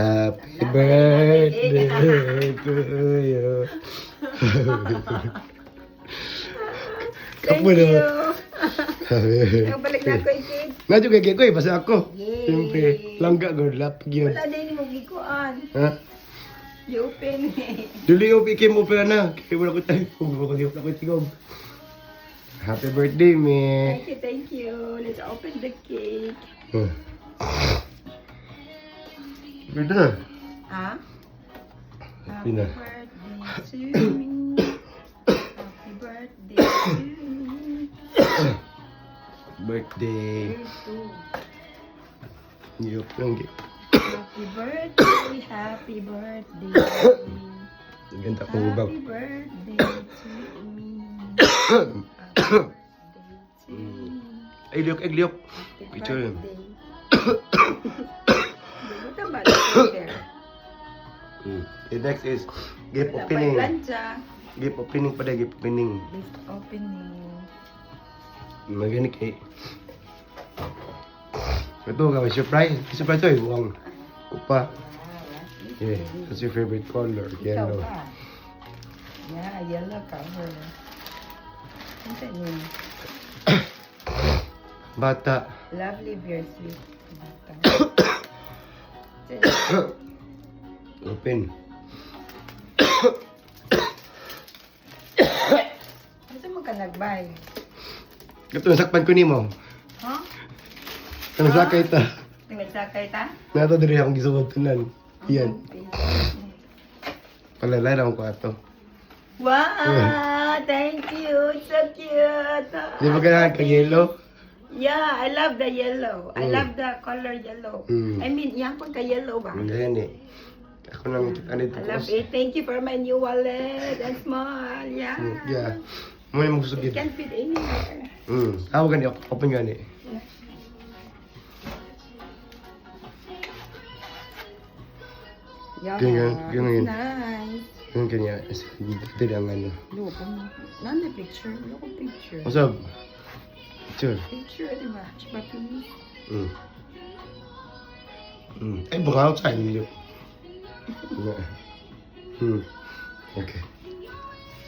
Happy birthday to you. Thank Kapo you. naman. Nagbalik na ako ikig. Nga juga kaya ko eh, basta ako. Yay. Siyempre, langga ko, lapag yun. Wala din mo gikuan. Ha? I-open eh. Duli yung pikin mo pala na. Kaya mo na ko tayo. Kung mo ko di ako tigog. Happy birthday, me. Thank you. Let's open the cake. Pwede na. Ha? Happy na. Birthday to me. Happy birthday to me. Birthday. You too. Yok lang. Happy birthday, happy birthday. Ganda kong ubag. Happy birthday to me. Happy birthday to me. Ay, liok, liok. Happy Picture yun. birthday. Buta ba na there? The next is gift Wala pa opening. plancha. Gift opening pa gift opening. Gift opening. Maganik eh. Ito ka, may surprise. May surprise to eh. Buwang upa. Yeah, what's your favorite color? Ikaw Yellow. ba? Yeah, yellow cover. Ano yun? Bata. Lovely, very sweet. Bata. Open. Ito mo ka nagbay. Ito, nasakpan ko ni mo. Ha? Ano sakay ta? Nagsakay ta? Nato diri akong gisuod tanan. Yan. Palalay lang ko ato. Wow! Thank you! It's so cute! Di ba kailangan ka yellow? Yeah, I love the yellow. I love the color yellow. I mean, yan pag ka-yellow ba? Ganyan eh. Ako nang kita nito I love it. Thank you for my new wallet. And small. Yeah. Yeah. Mo yung gusto It gid. can fit anywhere. Ako gani, open gani. Yeah, Ganyan. nice. Yung kanya, dito ang ano. Look, none picture. Look at picture. What's up? Picture. Picture, di ba? Chibati. Ay, baka outside nyo. Okay.